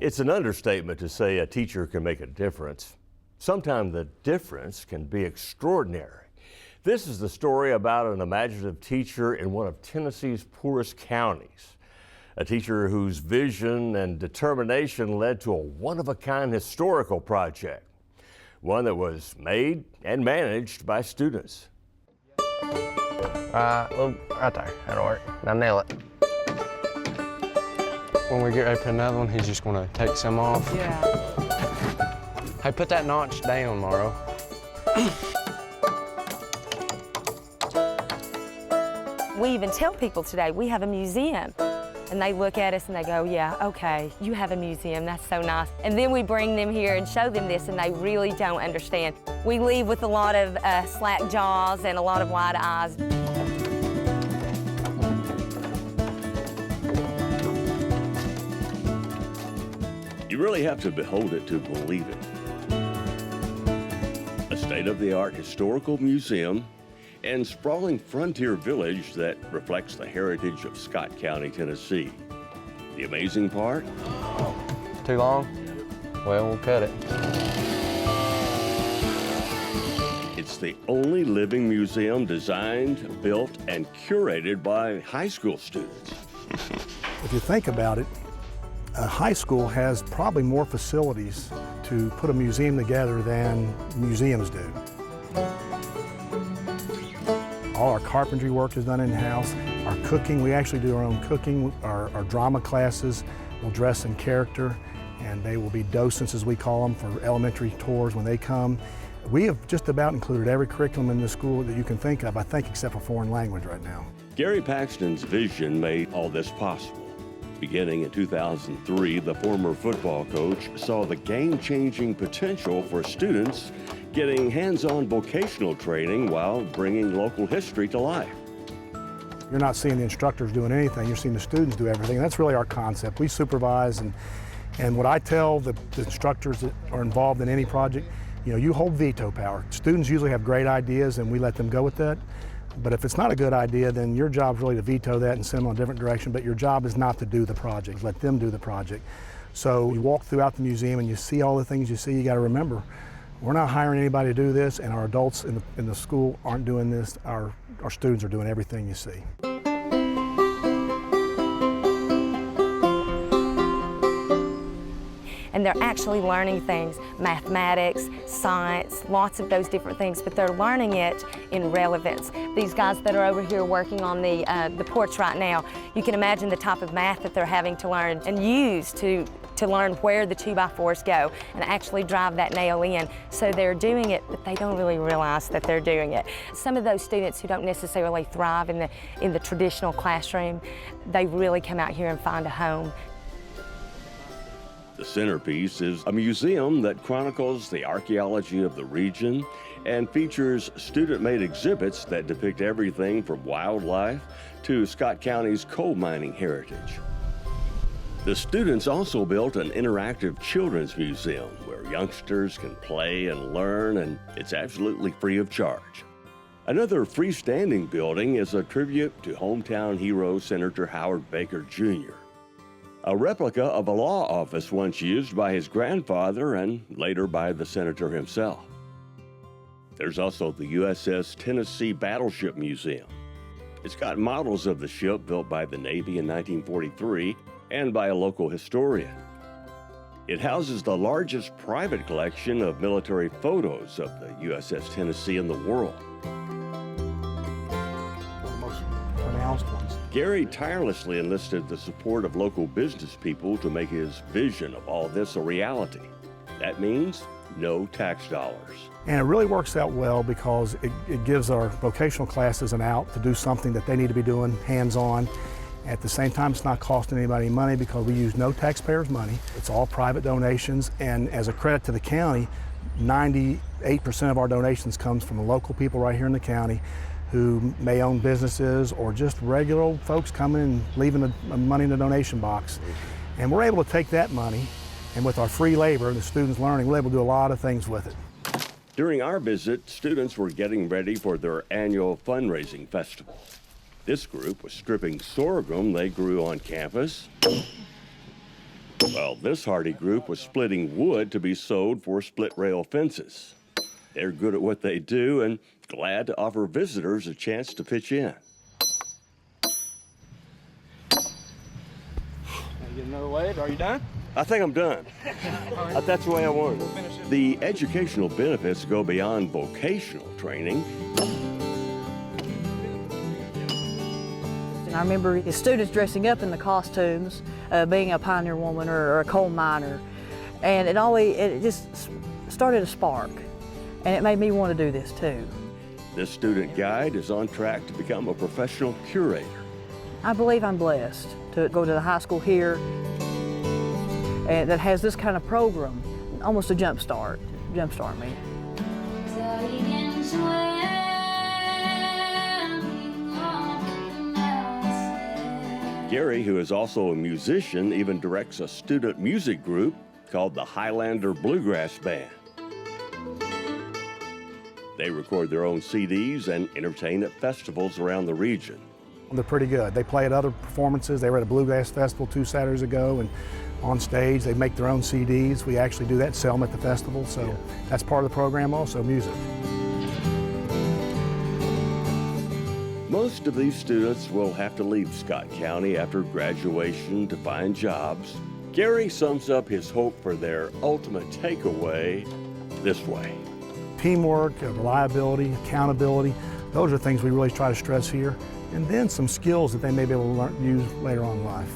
It's an understatement to say a teacher can make a difference. Sometimes the difference can be extraordinary. This is the story about an imaginative teacher in one of Tennessee's poorest counties. A teacher whose vision and determination led to a one-of-a-kind historical project. One that was made and managed by students. Look, right there, that'll work. Now nail it. When we get ready to put another one, he's just gonna take some off. Yeah. Hey, put that notch down, Morrow. We even tell people today, we have a museum. And they look at us and they go, yeah, okay, you have a museum, that's so nice. And then we bring them here and show them this and they really don't understand. We leave with a lot of slack jaws and a lot of wide eyes. You really have to behold it to believe it. A state-of-the-art historical museum and sprawling frontier village that reflects the heritage of Scott County, Tennessee. The amazing part? Too long? Well, we'll cut it. It's the only living museum designed, built, and curated by high school students. If you think about it, a high school has probably more facilities to put a museum together than museums do. All our carpentry work is done in-house. Our cooking, we actually do our own cooking. Our drama classes will dress in character, and they will be docents, as we call them, for elementary tours when they come. We have just about included every curriculum in the school that you can think of, I think, except for foreign language right now. Gary Paxton's vision made all this possible. Beginning in 2003, the former football coach saw the game-changing potential for students getting hands-on vocational training while bringing local history to life. You're not seeing the instructors doing anything, you're seeing the students do everything. That's really our concept. We supervise, and what I tell the instructors that are involved in any project, you hold veto power. Students usually have great ideas and we let them go with that. But if it's not a good idea, then your job is really to veto that and send them in a different direction, but your job is not to do the project, let them do the project. So you walk throughout the museum and you see all the things you see, you gotta remember, we're not hiring anybody to do this, and our adults in the school aren't doing this. Our students are doing everything you see. And they're actually learning things, mathematics, science, lots of those different things, but they're learning it in relevance. These guys that are over here working on the porch right now, you can imagine the type of math that they're having to learn and use to learn where the 2x4s go and actually drive that nail in. So they're doing it, but they don't really realize that they're doing it. Some of those students who don't necessarily thrive in the traditional classroom, they really come out here and find a home. The centerpiece is a museum that chronicles the archaeology of the region and features student-made exhibits that depict everything from wildlife to Scott County's coal mining heritage. The students also built an interactive children's museum where youngsters can play and learn, and it's absolutely free of charge. Another freestanding building is a tribute to hometown hero Senator Howard Baker Jr., a replica of a law office once used by his grandfather and later by the senator himself. There's also the USS Tennessee Battleship Museum. It's got models of the ship built by the Navy in 1943 and by a local historian. It houses the largest private collection of military photos of the USS Tennessee in the world. The most pronounced ones. Gary tirelessly enlisted the support of local business people to make his vision of all this a reality. That means no tax dollars. And it really works out well because it gives our vocational classes an out to do something that they need to be doing hands-on. At the same time, it's not costing anybody money because we use no taxpayers' money. It's all private donations, and as a credit to the county, 98% of our donations comes from the local people right here in the county who may own businesses or just regular old folks coming and leaving the money in the donation box. And we're able to take that money, and with our free labor, the students learning, we're able to do a lot of things with it. During our visit, students were getting ready for their annual fundraising festival. This group was stripping sorghum they grew on campus Well, this hardy group was splitting wood to be sold for split rail fences. They're good at what they do and glad to offer visitors a chance to pitch in. Get another wedge. Are you done? I think I'm done. That's the way I want it. The educational benefits go beyond vocational training. And I remember the students dressing up in the costumes, being a pioneer woman or a coal miner, and it just started a spark, and it made me want to do this too. This student guide is on track to become a professional curator. I believe I'm blessed to go to the high school here and that has this kind of program, almost a jumpstart me. Gary, who is also a musician, even directs a student music group called the Highlander Bluegrass Band. They record their own CDs and entertain at festivals around the region. They're pretty good. They play at other performances. They were at a Bluegrass Festival 2 Saturdays ago, and on stage they make their own CDs. We actually do that, sell them at the festival, so that's part of the program also, music. Most of these students will have to leave Scott County after graduation to find jobs. Gary sums up his hope for their ultimate takeaway this way. Teamwork, reliability, accountability, those are things we really try to stress here. And then some skills that they may be able to use later on in life.